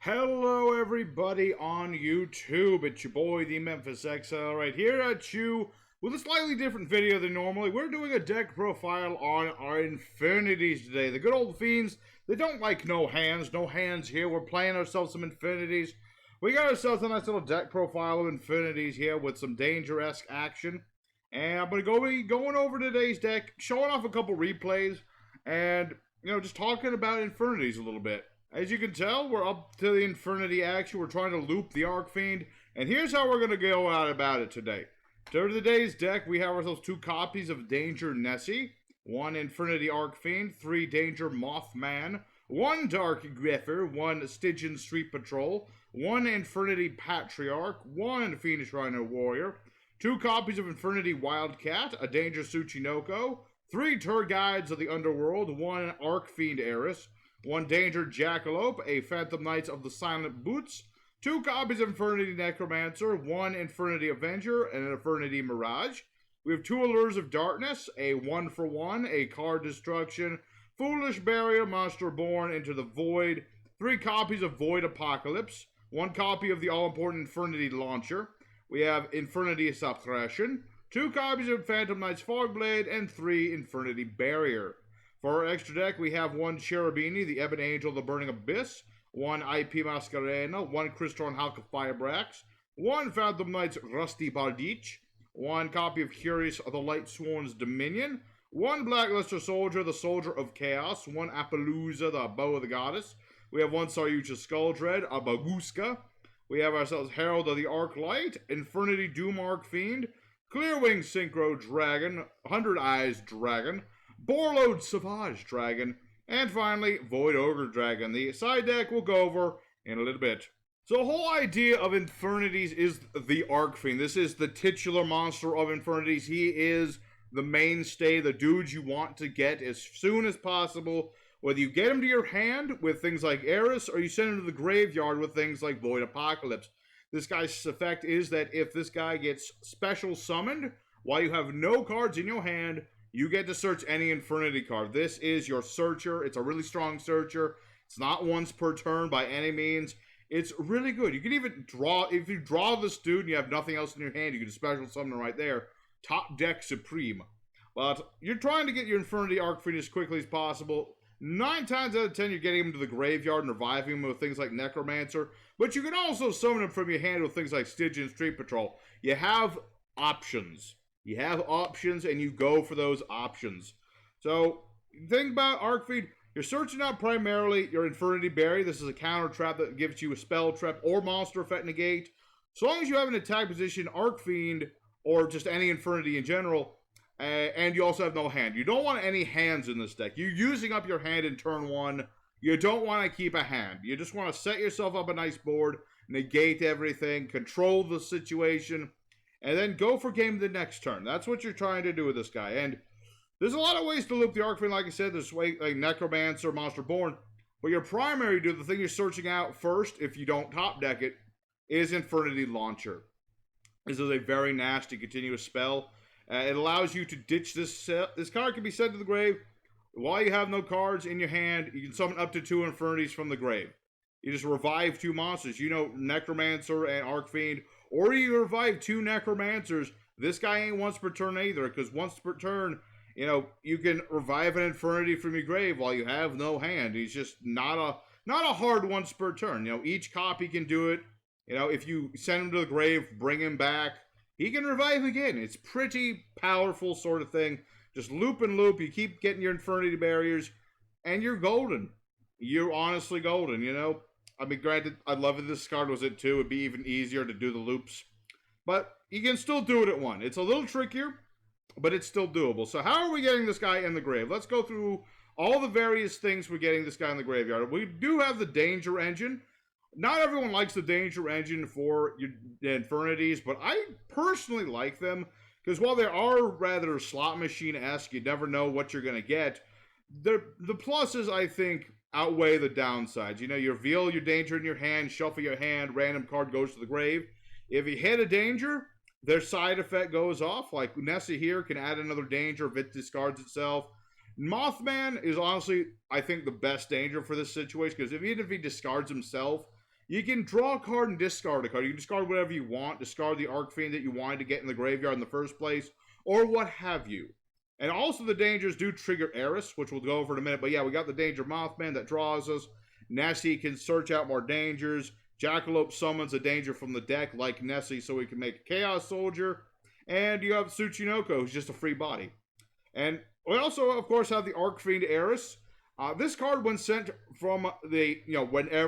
Hello everybody on YouTube, it's your boy the Memphis XL right here at you with a slightly different video than normally. We're doing a deck profile on our Infinities today. The good old Fiends, they don't like no hands here. We're playing ourselves some Infinities. We got ourselves a nice little deck profile of Infinities here with some Danger-esque action. And I'm going to be going over today's deck, showing off a couple replays, and, just talking about Infinities a little bit. As you can tell, we're up to the Infernity action. We're trying to loop the Archfiend. And here's how we're going to go out about it today. To today's deck, we have ourselves 2 copies of Danger Nessie, 1 Infernity Archfiend, 3 Danger Mothman, 1 Dark Griffer, 1 Stygian Street Patrol, 1 Infernity Patriarch, 1 Fiendish Rhino Warrior, 2 copies of Infernity Wildcat, a Danger Tsuchinoko, 3 Tour Guides of the Underworld, 1 Archfiend Heiress, 1 Danger Jackalope, a Phantom Knights of the Silent Boots, 2 copies of Infernity Necromancer, 1 Infernity Avenger, and an Infernity Mirage. We have 2 Allures of Darkness, a 1-for-1, a Card Destruction, Foolish Barrier, Monster Born into the Void, 3 copies of Void Apocalypse, 1 copy of the all-important Infernity Launcher. We have Infernity Suppression, 2 copies of Phantom Knights Fogblade, and 3 Infernity Barrier. For our extra deck, we have 1 Cherubini, the Ebon Angel of the Burning Abyss, 1 IP Mascarena, 1 Crystorn Hulk of Firebrax, 1 Phantom Knights Rusty Bardich, 1 copy of Curious of the Light Sworn's Dominion, 1 Blackluster Soldier, the Soldier of Chaos, 1 Appaloosa, the Bow of the Goddess. We have 1 Saryucha Skulldread, a Babuska. We have ourselves Herald of the Arclight, Infernity Doom Archfiend, Clearwing Synchro Dragon, 100 Eyes Dragon, Borlode Savage Dragon, and finally, Void Ogre Dragon. The side deck we'll go over in a little bit. So the whole idea of Infinities is the Archfiend. This is the titular monster of Infinities. He is the mainstay, the dude you want to get as soon as possible. Whether you get him to your hand with things like Heiress, or you send him to the graveyard with things like Void Apocalypse. This guy's effect is that if this guy gets special summoned, while you have no cards in your hand, you get to search any Infernity card. This is your searcher. It's a really strong searcher. It's not once per turn by any means. It's really good. You can even draw, if you draw this dude and you have nothing else in your hand, you can special summon him right there. Top deck supreme. But you're trying to get your Infernity Archfiend as quickly as possible. 9 times out of 10, you're getting him to the graveyard and reviving him with things like Necromancer. But you can also summon him from your hand with things like Stygian Street Patrol. You have options. You have options, and you go for those options. So, think about Archfiend. You're searching out primarily your Infernity Barrier. This is a counter trap that gives you a spell trap or monster effect negate. So long as you have an attack position, Archfiend, or just any Infernity in general, and you also have no hand. You don't want any hands in this deck. You're using up your hand in turn 1. You don't want to keep a hand. You just want to set yourself up a nice board, negate everything, control the situation, and then go for game the next turn. That's what you're trying to do with this guy. And there's a lot of ways to loop the Archfiend. Like I said, there's like Necromancer, Monster Born. But your primary dude, the thing you're searching out first, if you don't top deck it, is Infernity Launcher. This is a very nasty continuous spell. It allows you to ditch this. This card can be sent to the grave. While you have no cards in your hand, you can summon up to 2 Infinities from the grave. You just revive 2 monsters. Necromancer and Archfiend. Or you revive 2 Necromancers. This guy ain't once per turn either, because once per turn, you can revive an Infernity from your grave while you have no hand. He's just not a hard once per turn. Each copy can do it. If you send him to the grave, bring him back, he can revive again. It's pretty powerful sort of thing. Just loop and loop. You keep getting your Infernity barriers, and you're golden. You're honestly golden, I mean, granted, I'd love if this card was it too. It'd be even easier to do the loops. But you can still do it at 1. It's a little trickier, but it's still doable. So how are we getting this guy in the grave? Let's go through all the various things we're getting this guy in the graveyard. We do have the Danger Engine. Not everyone likes the Danger Engine for your Infinities, but I personally like them. Because while they are rather slot machine-esque, you never know what you're going to get. The pluses, I think, outweigh the downsides. You reveal your danger in your hand, shuffle your hand, random card goes to the grave. If you hit a danger, their side effect goes off. Like Nessie here can add another danger if it discards itself. Mothman is honestly, I think, the best danger for this situation, because even if he discards himself, You can draw a card and discard a card. You can discard whatever you want. Discard the Archfiend that you wanted to get in the graveyard in the first place, or what have you. And also the dangers do trigger Eris, which we'll go over in a minute. But yeah, we got the Danger Mothman that draws us. Nessie can search out more dangers. Jackalope summons a danger from the deck like Nessie, so we can make a Chaos Soldier. And you have Tsuchinoko, who's just a free body. And we also, of course, have the Archfiend Eris. This card, when sent from the,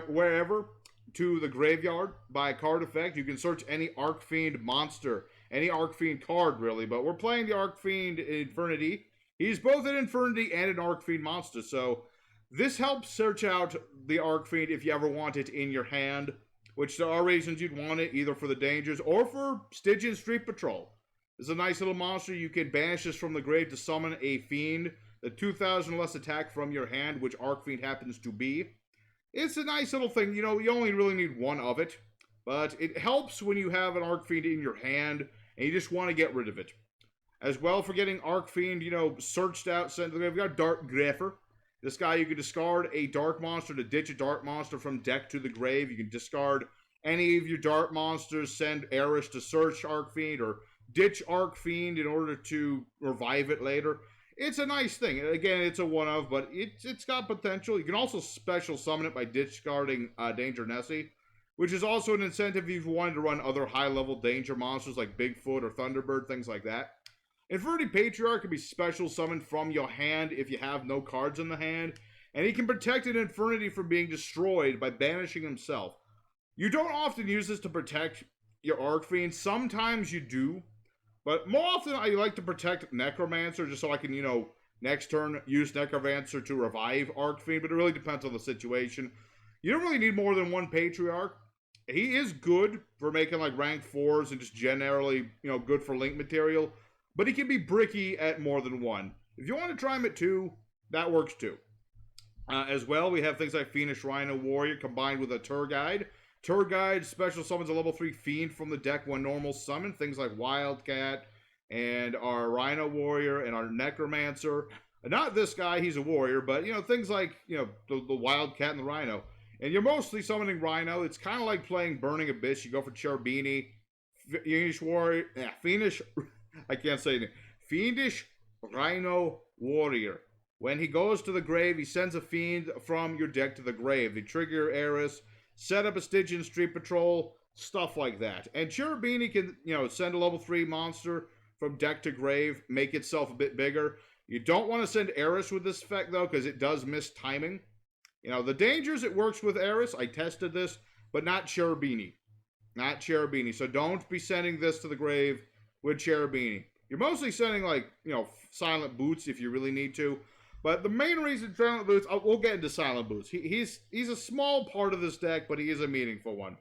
wherever to the graveyard by a card effect, you can search any Archfiend monster, any Archfiend card, really. But we're playing the Archfiend Infernity. He's both an Infernity and an Archfiend monster, so this helps search out the Archfiend if you ever want it in your hand, which there are reasons you'd want it, either for the dangers or for Stygian Street Patrol. It's a nice little monster. You can banish this from the grave to summon a Fiend. The 2,000 less attack from your hand, which Archfiend happens to be. It's a nice little thing. You only really need one of it. But it helps when you have an Archfiend in your hand, and you just want to get rid of it. As well, for getting Archfiend, searched out, sent to the grave, we got Dark Greffer. This guy, you can discard a Dark Monster to ditch a Dark Monster from deck to the grave. You can discard any of your Dark Monsters, send Eris to search Archfiend, or ditch Archfiend in order to revive it later. It's a nice thing. Again, it's a one-of, but it's got potential. You can also special summon it by discarding Danger Nessie, which is also an incentive if you wanted to run other high-level danger monsters like Bigfoot or Thunderbird, things like that. Infernity Patriarch can be special summoned from your hand if you have no cards in the hand, and he can protect an Infernity from being destroyed by banishing himself. You don't often use this to protect your Archfiend. Sometimes you do. But more often, I like to protect Necromancer just so I can, next turn use Necromancer to revive Archfiend. But it really depends on the situation. You don't really need more than one Patriarch. He is good for making, rank 4s and just generally, good for link material. But he can be bricky at more than one. If you want to try him at 2, that works too. As well, we have things like Fiendish Rhino Warrior combined with a Tour Guide. Tour Guide special summons a level 3 Fiend from the deck when normal summon. Things like Wildcat and our Rhino Warrior and our Necromancer. Not this guy, he's a warrior, but, things like, the Wildcat and the Rhino. And you're mostly summoning Rhino. It's kind of like playing Burning Abyss. You go for Cherubini, Fiendish Warrior, Fiendish Rhino Warrior. When he goes to the grave, he sends a Fiend from your deck to the grave. They trigger Eris, set up a Stygian Street Patrol, stuff like that. And Cherubini can, send a level 3 monster from deck to grave, make itself a bit bigger. You don't want to send Eris with this effect, though, because it does miss timing. The dangers it works with Eris, I tested this, but not Cherubini. Not Cherubini. So don't be sending this to the grave with Cherubini. You're mostly sending, Silent Boots if you really need to. But the main reason Silent Boots, we'll get into Silent Boots. He's a small part of this deck, but he is a meaningful one.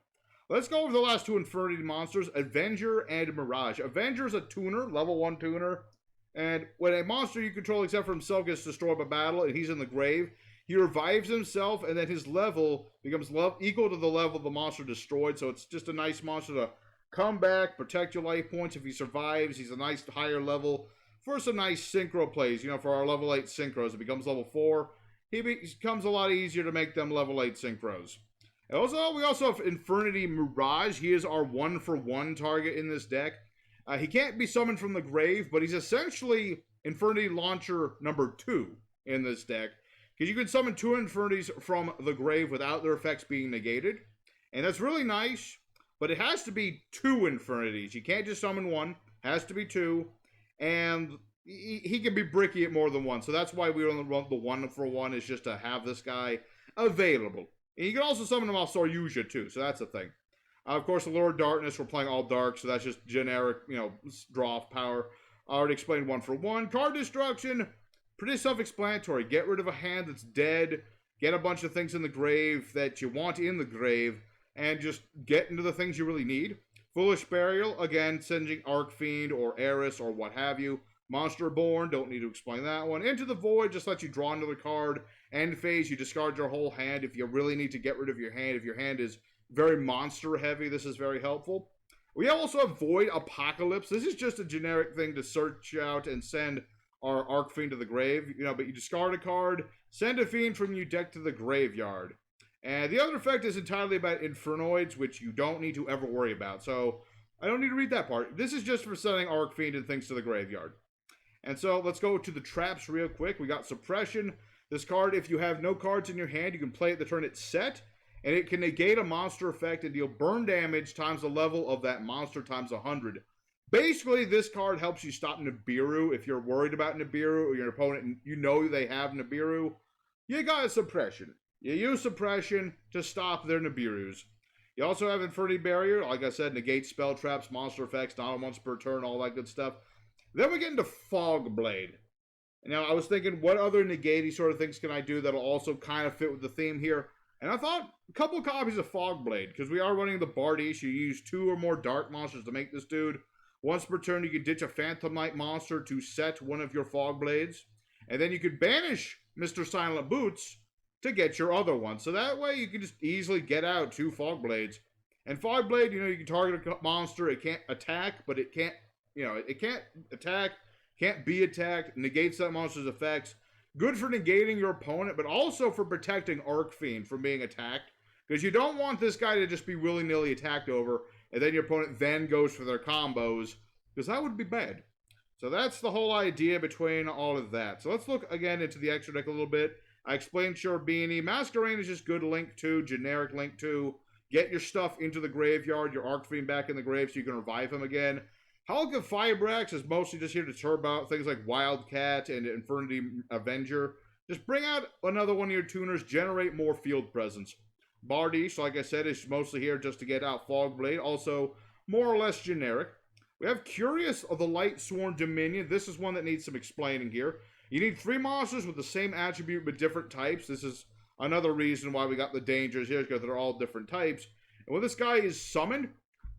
Let's go over the last 2 Infernity monsters, Avenger and Mirage. Avenger is a tuner, level 1 tuner. And when a monster you control except for himself gets destroyed by battle and he's in the grave, he revives himself and then his level becomes equal to the level of the monster destroyed. So it's just a nice monster to come back, protect your life points. If he survives, he's a nice higher level for some nice synchro plays. For our level 8 synchros, it becomes level 4. He becomes a lot easier to make them level 8 synchros. And also, we also have Infernity Mirage. He is our 1-for-1 target in this deck. He can't be summoned from the grave, but he's essentially Infernity Launcher number 2 in this deck. Because you can summon 2 Infernities from the grave without their effects being negated. And that's really nice, but it has to be 2 Infernities. You can't just summon 1. It has to be 2. And he can be bricky at more than 1. So that's why we only run the 1-for-1, is just to have this guy available. And you can also summon him off Yugioh too, so that's a thing. Of course, the Lord of Darkness, we're playing all dark, so that's just generic, draw off power. I already explained 1-for-1. Card destruction, pretty self-explanatory. Get rid of a hand that's dead, get a bunch of things in the grave that you want in the grave, and just get into the things you really need. Foolish Burial, again, sending Archfiend or Eris or what have you. Monster Born, don't need to explain that one. Into the Void, just lets you draw another card. End phase, you discard your whole hand if you really need to get rid of your hand. If your hand is very monster heavy, this is very helpful. We also have Void Apocalypse. This is just a generic thing to search out and send our Archfiend to the grave. But you discard a card, send a Fiend from your deck to the graveyard. And the other effect is entirely about Infernoids, which you don't need to ever worry about. So I don't need to read that part. This is just for sending Archfiend and things to the graveyard. And so let's go to the traps real quick. We got Suppression. This card, if you have no cards in your hand, you can play it the turn it's set. And it can negate a monster effect and deal burn damage times the level of that monster times 100. Basically, this card helps you stop Nibiru. If you're worried about Nibiru or your opponent and you know they have Nibiru, you got a Suppression. You use Suppression to stop their Nibirus. You also have Infernity Barrier. Like I said, negate spell traps, monster effects, not once per turn, all that good stuff. Then we get into Fog Blade. Now, I was thinking, what other negating sort of things can I do that'll also kind of fit with the theme here? And I thought a couple of copies of Fog Blade, because we are running the Bardiche. You use 2 or more dark monsters to make this dude. Once per turn, you can ditch a Phantom Knight monster to set one of your Fog Blades. And then you could banish Mr. Silent Boots to get your other one. So that way you can just easily get out 2 Fog Blades. And Fog Blade, you know, you can target a monster. It can't attack, but it can't, you know, it can't attack, can't be attacked, negates that monster's effects. Good for negating your opponent, but also for protecting Archfiend from being attacked. Because you don't want this guy to just be willy-nilly attacked over, and then your opponent then goes for their combos, because that would be bad. So that's the whole idea between all of that. So let's look again into the extra deck a little bit. I explained Beanie. Masquerade is just good link to, generic link to. Get your stuff into the graveyard, your Archfiend back in the grave so you can revive him again. Hulk of Firebrax is mostly just here to turb out things like Wildcat and Infernity Avenger. Just bring out another one of your tuners, generate more field presence. Bardiche, like I said, is mostly here just to get out Fog Blade, also more or less generic. We have Curious of the Light Sworn Dominion. This is one that needs some explaining here. You need 3 monsters with the same attribute but different types. This is another reason why we got the dangers here, because they're all different types. And when this guy is summoned,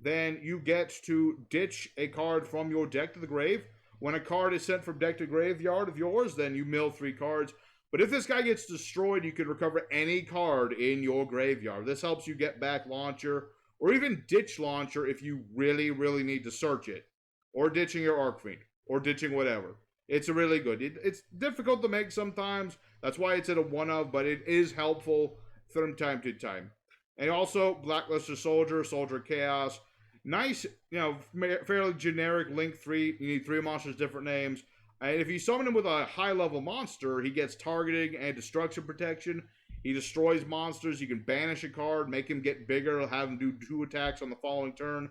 then you get to ditch a card from your deck to the grave. When a card is sent from deck to graveyard of yours, then you mill 3 cards. But if this guy gets destroyed, you can recover any card in your graveyard. This helps you get back Launcher, or even ditch Launcher if you really, really need to search it. Or ditching your Archfiend, or ditching whatever. It's really good. It's difficult to make sometimes. That's why it's at a 1-of, but it is helpful from time to time. And also, Blackluster Soldier, Soldier Chaos. Nice, you know, fairly generic Link 3. You need 3 monsters, different names. And if you summon him with a high-level monster, he gets targeting and destruction protection. He destroys monsters. You can banish a card, make him get bigger, have him do 2 attacks on the following turn.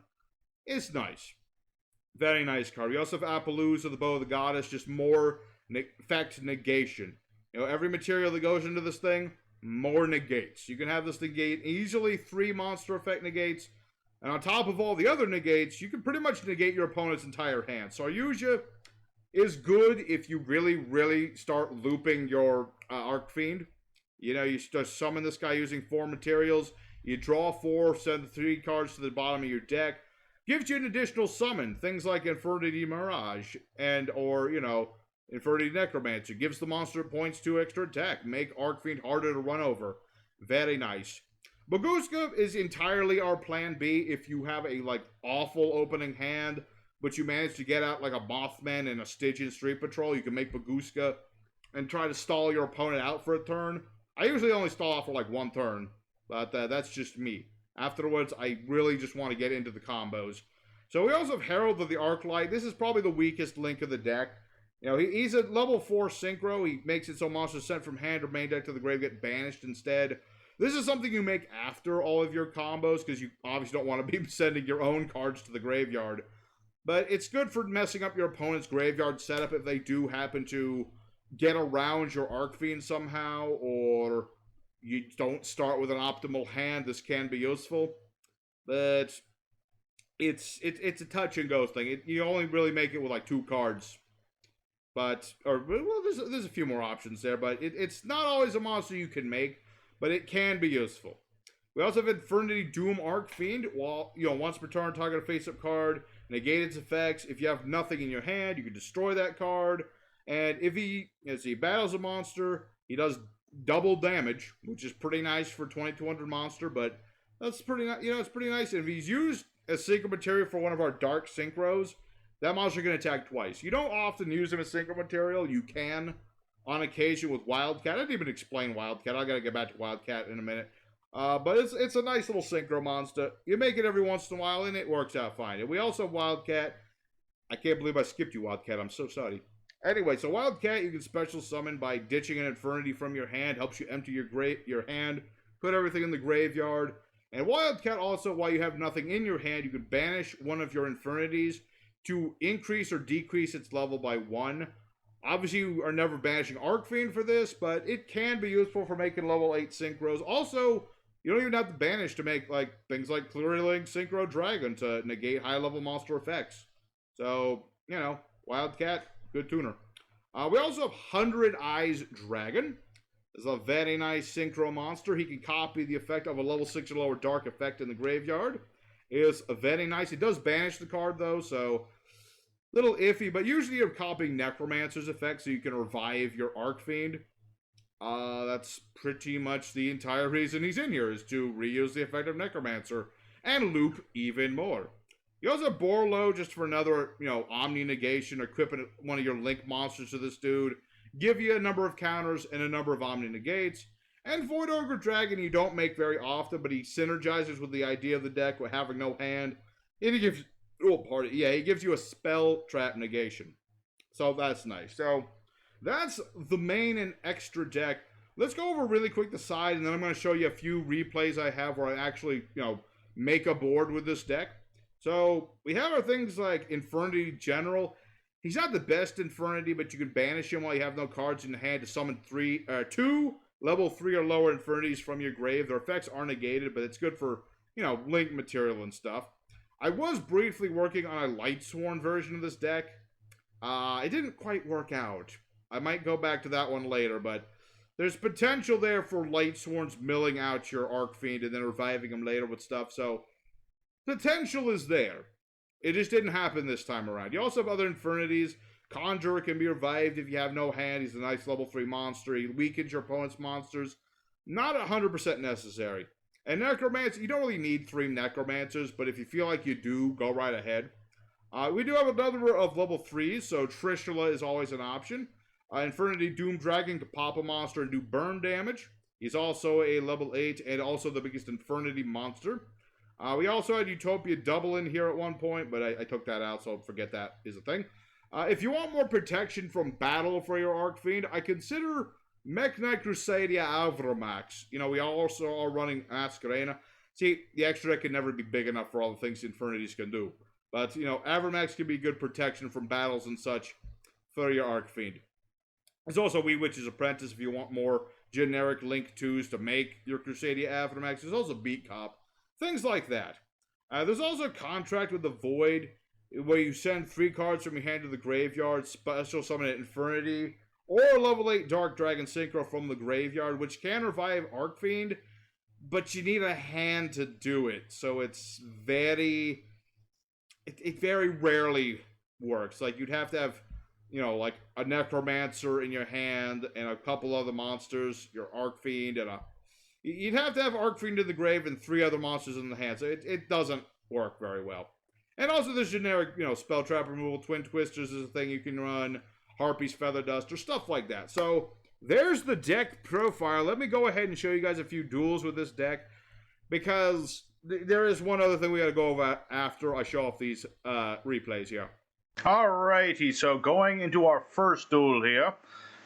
It's nice. Very nice card. We also have Appaloosa, the Bow of the Goddess, just more effect negation. You know, every material that goes into this thing, more negates. You can have this negate easily 3 monster effect negates. And on top of all the other negates, you can pretty much negate your opponent's entire hand. So Yugioh is good if you really, really start looping your Archfiend. You know, you just summon this guy using 4 materials. You draw 4, send 3 cards to the bottom of your deck. Gives you an additional summon. Things like Infernity Mirage and, or, you know, Infernity Necromancer. Gives the monster points 2 extra attack. Make Archfiend harder to run over. Very nice. Baguska is entirely our plan B if you have a, like, awful opening hand, but you manage to get out, like, a Mothman and a Stygian Street Patrol. You can make Baguska and try to stall your opponent out for a turn. I usually only stall out for, like, 1 turn, but that's just me. Afterwards, I really just want to get into the combos. So we also have Herald of the Arclight. This is probably the weakest link of the deck. You know, he's a level 4 synchro. He makes it so monsters sent from hand or main deck to the grave get banished instead. This is something you make after all of your combos, because you obviously don't want to be sending your own cards to the graveyard. But it's good for messing up your opponent's graveyard setup if they do happen to get around your Archfiend somehow, or you don't start with an optimal hand. This can be useful, but it's a touch and go thing. You only really make it with like 2 cards, but well, there's a few more options there, but it's not always a monster you can make, but it can be useful. We also have Infernity Doom Archfiend. While, you know, once per turn, target a face-up card, negate its effects. If you have nothing in your hand, you can destroy that card. And if he battles a monster, he does double damage, which is pretty nice for 2200 monster, but that's pretty nice. You know, it's pretty nice. And if he's used as synchro material for one of our dark synchros, that monster can attack twice. You don't often use him as synchro material. You can on occasion with Wildcat. I didn't even explain Wildcat. I gotta get back to Wildcat in a minute. But it's a nice little synchro monster. You make it every once in a while, and it works out fine. And we also have Wildcat. I can't believe I skipped you, Wildcat. I'm so sorry. Anyway, so Wildcat you can special summon by ditching an Infernity from your hand. Helps you empty your hand, put everything in the graveyard. And Wildcat also, while you have nothing in your hand, you can banish one of your Infernitys to increase or decrease its level by 1. Obviously, you are never banishing Archfiend for this, but it can be useful for making level 8 synchros. Also, you don't even have to banish to make like things like Clearing Synchro Dragon to negate high-level monster effects. So, you know, Wildcat, good tuner. We also have 100 Eyes Dragon. This is a very nice synchro monster. He can copy the effect of a level 6 or lower dark effect in the graveyard. It is very nice. It does banish the card, though, so little iffy, but usually you're copying Necromancer's effect so you can revive your Archfiend. That's pretty much the entire reason he's in here, is to reuse the effect of Necromancer and loop even more. You also have Borlo just for another, Omni Negation, equipping one of your Link monsters to this dude. Give you a number of counters and a number of Omni Negates. And Void Ogre Dragon you don't make very often, but he synergizes with the idea of the deck with having no hand. And he gives, he gives you a spell trap negation. So that's nice. So that's the main and extra deck. Let's go over really quick the side, and then I'm going to show you a few replays I have where I actually, make a board with this deck. So we have our things like Infernity General. He's not the best Infernity, but you can banish him while you have no cards in hand to summon 2 level 3 or lower Infernities from your grave. Their effects are negated, but it's good for, link material and stuff. I was briefly working on a Lightsworn version of this deck. It didn't quite work out. I might go back to that one later, but there's potential there for Lightsworns milling out your Archfiend and then reviving him later with stuff, so potential is there. It just didn't happen this time around. You also have other Infernities. Conjurer can be revived if you have no hand. He's a nice level 3 monster. He weakens your opponent's monsters. Not 100% necessary. And Necromancer, you don't really need 3 Necromancers, but if you feel like you do, go right ahead. We do have another of level 3s, so Trishula is always an option. Infernity Doom Dragon can pop a monster and do burn damage. He's also a level 8 and also the biggest Infernity monster. We also had Utopia Double in here at one point, but I took that out, so forget that is a thing. If you want more protection from battle for your Archfiend, I consider Mech Knight Crusadia Avramax. We also are running Masquerena. See, the extra deck can never be big enough for all the things Infernitys can do. But, Avramax can be good protection from battles and such for your Archfiend. There's also Wee Witch's Apprentice if you want more generic Link 2s to make your Crusadia Avramax. There's also Beat Cop. Things like that. There's also a Contract with the Void, where you send 3 cards from your hand to the graveyard, special summon an Infernity, or a level 8 Dark Dragon Synchro from the graveyard, which can revive Archfiend, but you need a hand to do it. So it's very... It very rarely works. Like, you'd have to have, like a Necromancer in your hand, and a couple other monsters, your Archfiend, and you'd have to have Archfiend in the grave and 3 other monsters in the hand, so it doesn't work very well. And also there's generic, spell trap removal, Twin Twisters is a thing you can run, Harpy's Feather Duster, stuff like that. So there's the deck profile. Let me go ahead and show you guys a few duels with this deck, because there is one other thing we gotta go over after I show off these replays here. Alrighty, so going into our first duel here.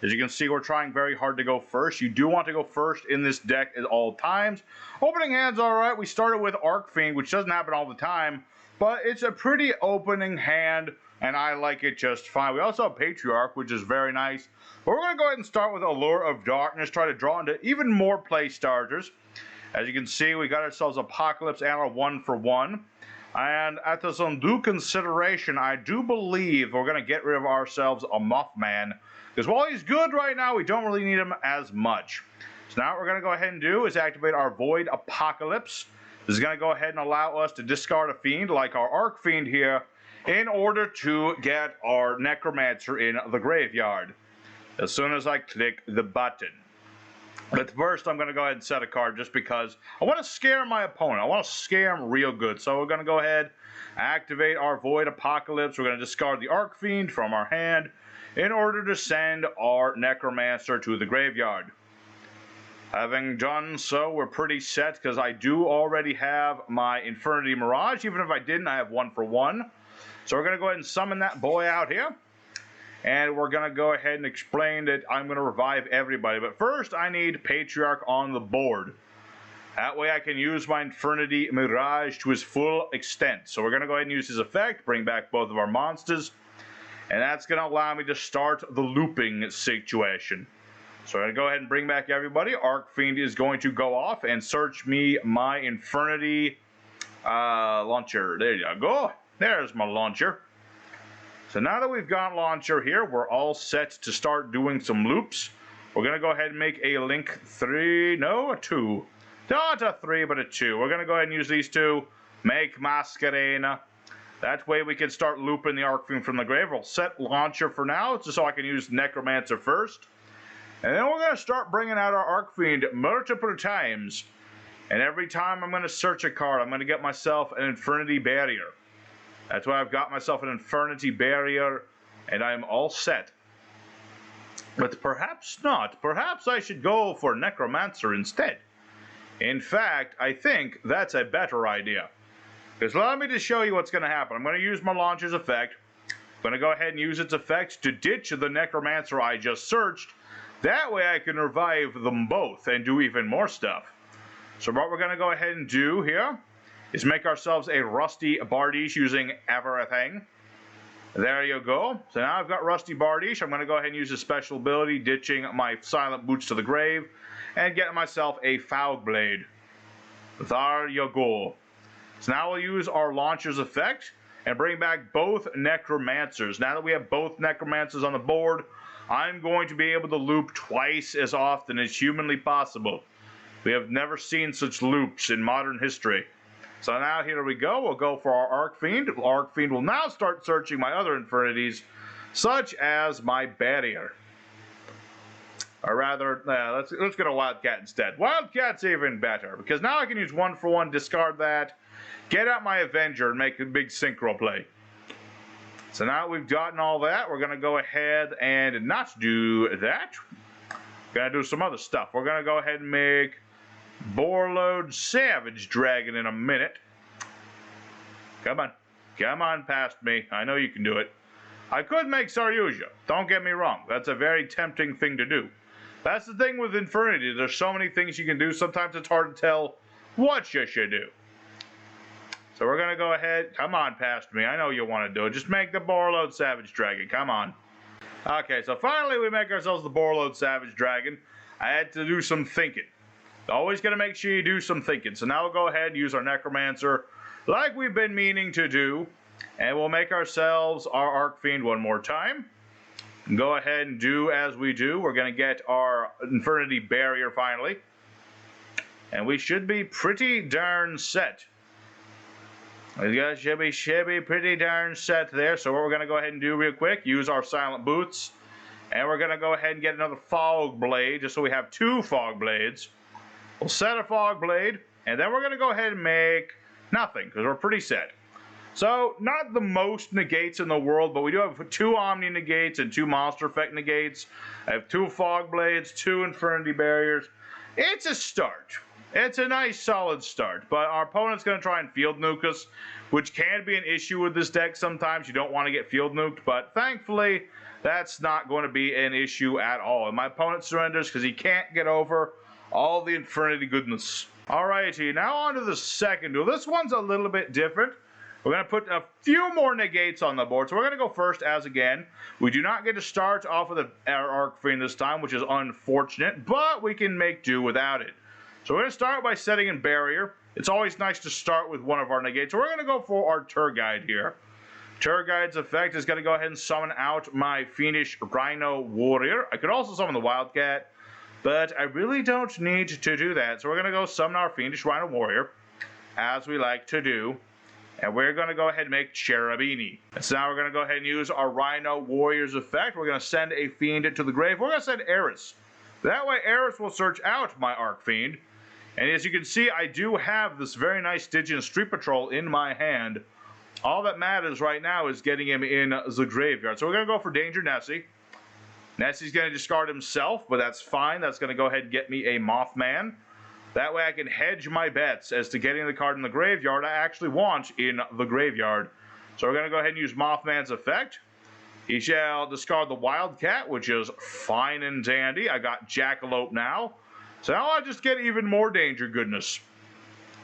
As you can see, we're trying very hard to go first. You do want to go first in this deck at all times. Opening hand's alright. We started with Archfiend, which doesn't happen all the time, but it's a pretty opening hand, and I like it just fine. We also have Patriarch, which is very nice. But we're going to go ahead and start with Allure of Darkness, try to draw into even more play starters. As you can see, we got ourselves Apocalypse and our 1-for-1. And after some due consideration, I do believe we're going to get rid of ourselves a Mothman. Because while he's good right now, we don't really need him as much. So now what we're going to go ahead and do is activate our Void Apocalypse. This is going to go ahead and allow us to discard a Fiend, like our Archfiend here, in order to get our Necromancer in the graveyard. As soon as I click the button. But first, I'm going to go ahead and set a card just because I want to scare my opponent. I want to scare him real good. So we're going to go ahead, activate our Void Apocalypse. We're going to discard the Archfiend from our hand in order to send our Necromancer to the graveyard. Having done so, we're pretty set because I do already have my Infernity Mirage. Even if I didn't, I have 1 for 1. So we're going to go ahead and summon that boy out here. And we're going to go ahead and explain that I'm going to revive everybody. But first, I need Patriarch on the board. That way I can use my Infernity Mirage to its full extent. So we're going to go ahead and use his effect, bring back both of our monsters. And that's going to allow me to start the looping situation. So I'm going to go ahead and bring back everybody. Archfiend is going to go off and search me my Infernity Launcher. There you go. There's my launcher. So now that we've got launcher here, we're all set to start doing some loops. We're going to go ahead and make a link 3, no, a 2. Not a 3, but a 2. We're going to go ahead and use these two. Make Masquerena. That way we can start looping the Archfiend from the grave. We'll set launcher for now, just so I can use Necromancer first. And then we're going to start bringing out our Archfiend multiple times. And every time I'm going to search a card, I'm going to get myself an Infernity Barrier. That's why I've got myself an Infernity Barrier, and I'm all set. But perhaps not. Perhaps I should go for Necromancer instead. In fact, I think that's a better idea. Because let me just show you what's going to happen. I'm going to use my launcher's effect. I'm going to go ahead and use its effect to ditch the Necromancer I just searched. That way I can revive them both and do even more stuff. So what we're going to go ahead and do here is make ourselves a Rusty Bardiche using everything. There you go. So now I've got Rusty Bardiche. I'm going to go ahead and use a special ability, ditching my Silent Boots to the grave, and get myself a Foul Blade. There you go. So now we'll use our launcher's effect and bring back both Necromancers. Now that we have both Necromancers on the board, I'm going to be able to loop twice as often as humanly possible. We have never seen such loops in modern history. So now here we go. We'll go for our Archfiend. Archfiend will now start searching my other Infernitities, such as my Barrier. Or rather, let's get a Wildcat instead. Wildcat's even better, because now I can use 1 for 1, discard that, get out my Avenger, and make a big synchro play. So now we've gotten all that, we're going to go ahead and not do that. We're going to do some other stuff. We're going to go ahead and make Borload Savage Dragon in a minute. Come on past me. I know you can do it. I could make Yugioh. Don't get me wrong. That's a very tempting thing to do. That's the thing with Infernity. There's so many things you can do. Sometimes it's hard to tell what you should do. So we're going to go ahead. Come on past me. I know you want to do it. Just make the Borload Savage Dragon. Come on. Okay, so finally we make ourselves the Borload Savage Dragon. I had to do some thinking. Always going to make sure you do some thinking. So now we'll go ahead and use our Necromancer like we've been meaning to do. And we'll make ourselves our Archfiend one more time. Go ahead and do as we do. We're going to get our Infernity Barrier finally. And we should be pretty darn set. We should be pretty darn set there. So what we're going to go ahead and do real quick, use our Silent Boots. And we're going to go ahead and get another Fog Blade, just so we have 2 Fog Blades. We'll set a Fog Blade, and then we're going to go ahead and make nothing, because we're pretty set. So, not the most negates in the world, but we do have 2 Omni negates and 2 Monster Effect negates. I have 2 Fog Blades, 2 Infernity Barriers. It's a start. It's a nice, solid start, but our opponent's going to try and field nuke us, which can be an issue with this deck sometimes. You don't want to get field nuked, but thankfully, that's not going to be an issue at all. And my opponent surrenders because he can't get over all the Infernity goodness. Alrighty, now on to the second duel. This one's a little bit different. We're going to put a few more negates on the board. So we're going to go first as again. We do not get to start off with our Archfiend this time, which is unfortunate, but we can make do without it. So we're going to start by setting in Barrier. It's always nice to start with one of our negates. So we're going to go for our Tour Guide here. Tour Guide's effect is going to go ahead and summon out my Fiendish Rhino Warrior. I could also summon the Wildcat, but I really don't need to do that. So we're going to go summon our Fiendish Rhino Warrior, as we like to do. And we're going to go ahead and make Cherubini. So now we're going to go ahead and use our Rhino Warrior's effect. We're going to send a Fiend to the grave. We're going to send Eris. That way Eris will search out my Archfiend. And as you can see, I do have this very nice Stygian Street Patrol in my hand. All that matters right now is getting him in the graveyard. So we're going to go for Danger Nessie. Nessie's going to discard himself, but that's fine. That's going to go ahead and get me a Mothman. That way I can hedge my bets as to getting the card in the graveyard I actually want in the graveyard. So we're going to go ahead and use Mothman's effect. He shall discard the Wildcat, which is fine and dandy. I got Jackalope now. So now I just get even more danger goodness.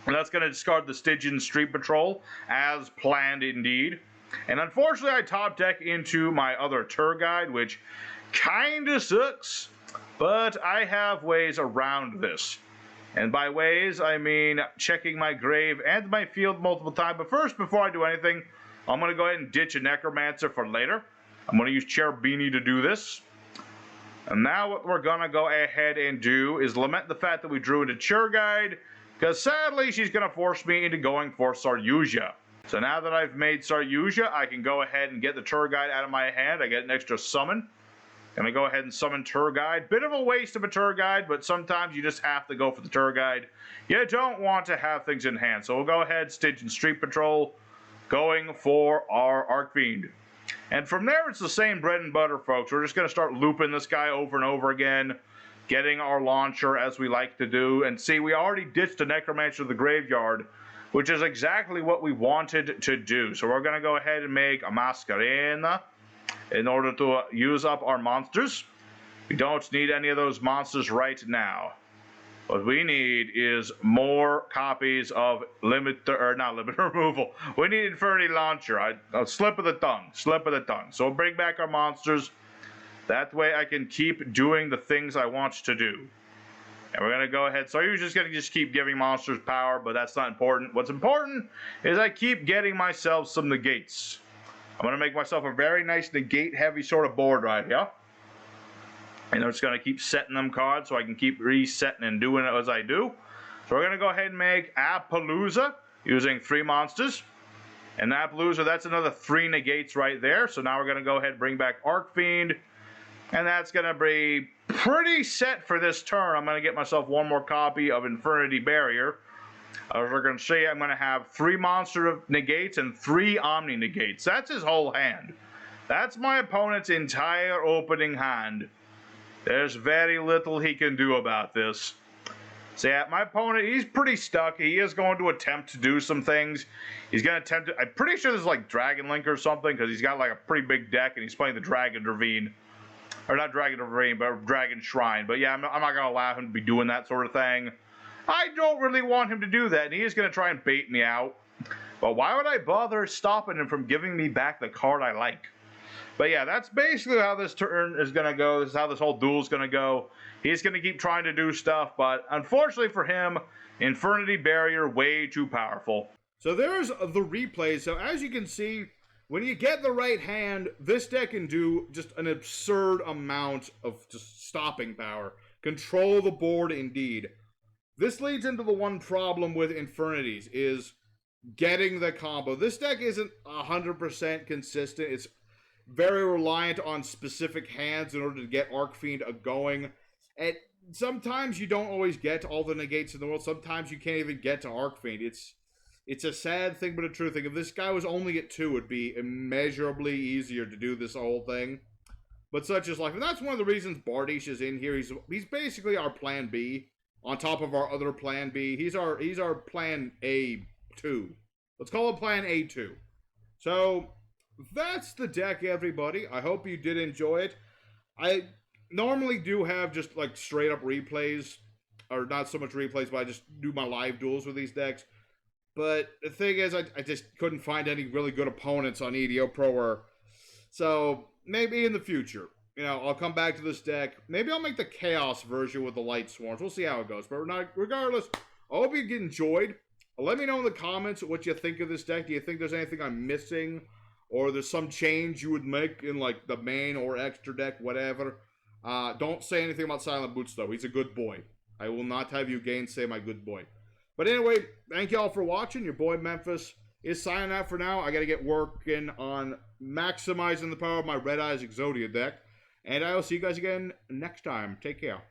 And that's going to discard the Stygian Street Patrol, as planned indeed. And unfortunately, I top deck into my other tour guide, which kinda sucks. But I have ways around this. And by ways, I mean checking my grave and my field multiple times. But first, before I do anything, I'm going to go ahead and ditch a Necromancer for later. I'm going to use Cherubini to do this. And now what we're going to go ahead and do is lament the fact that we drew into Tour Guide, because sadly she's going to force me into going for Saryuja. So now that I've made Saryuja, I can go ahead and get the Tour Guide out of my hand. I get an extra summon. Gonna go ahead and summon Tour Guide. Bit of a waste of a Tour Guide, but sometimes you just have to go for the Tour Guide. You don't want to have things in hand. So we'll go ahead, Stygian Street Patrol, going for our Archfiend. And from there, it's the same bread and butter, folks. We're just going to start looping this guy over and over again, getting our launcher as we like to do. And see, we already ditched the Necromancer to the graveyard, which is exactly what we wanted to do. So we're going to go ahead and make a Masquerena in order to use up our monsters. We don't need any of those monsters right now. What we need is more copies of not limit removal. We need Infernity Launcher. A slip of the tongue. So we'll bring back our monsters. That way I can keep doing the things I want to do. And we're going to go ahead. So you're just going to keep giving monsters power, but that's not important. What's important is I keep getting myself some negates. I'm going to make myself a very nice negate-heavy sort of board right here. And I'm just going to keep setting them cards so I can keep resetting and doing it as I do. So we're going to go ahead and make Appaloosa using 3 monsters. And Appaloosa, that's another 3 negates right there. So now we're going to go ahead and bring back Archfiend. And that's going to be pretty set for this turn. I'm going to get myself one more copy of Infernity Barrier. As we're going to see, I'm going to have 3 monster negates and 3 Omni negates. That's his whole hand. That's my opponent's entire opening hand. There's very little he can do about this. So yeah, my opponent, he's pretty stuck. He is going to attempt to do some things. He's going to attempt to... I'm pretty sure this is like Dragon Link or something, because he's got like a pretty big deck, and he's playing the Dragon Ravine. Or not Dragon Ravine, but Dragon Shrine. But yeah, I'm not going to allow him to be doing that sort of thing. I don't really want him to do that, and he is going to try and bait me out. But why would I bother stopping him from giving me back the card I like? But yeah, that's basically how this turn is going to go. This is how this whole duel is going to go. He's going to keep trying to do stuff, but unfortunately for him, Infernity Barrier way too powerful. So there's the replay. So as you can see, when you get the right hand, this deck can do just an absurd amount of just stopping power. Control the board indeed. This leads into the one problem with Infernities, is getting the combo. This deck isn't 100% consistent. It's very reliant on specific hands in order to get Archfiend going. And sometimes you don't always get all the negates in the world. Sometimes you can't even get to Archfiend. It's a sad thing, but a true thing. If this guy was only at 2, it'd be immeasurably easier to do this whole thing. But such is life. And that's one of the reasons Bardish is in here. He's basically our plan B. On top of our other plan B. He's our plan A2. Let's call it plan A2. So that's the deck, everybody. I hope you did enjoy it. I normally do have just like straight up replays, or not so much replays, but I just do my live duels with these decks. But the thing is, I just couldn't find any really good opponents on EDO Pro, so maybe in the future, you know, I'll come back to this deck. Maybe I'll make the Chaos version with the Light Swarms. We'll see how it goes. But regardless, I hope you enjoyed. Let me know in the comments what you think of this deck. Do you think there's anything I'm missing? Or there's some change you would make in, like, the main or extra deck, whatever. Don't say anything about Silent Boots, though. He's a good boy. I will not have you gainsay my good boy. But anyway, thank you all for watching. Your boy Memphis is signing out for now. I got to get working on maximizing the power of my Red Eyes Exodia deck. And I will see you guys again next time. Take care.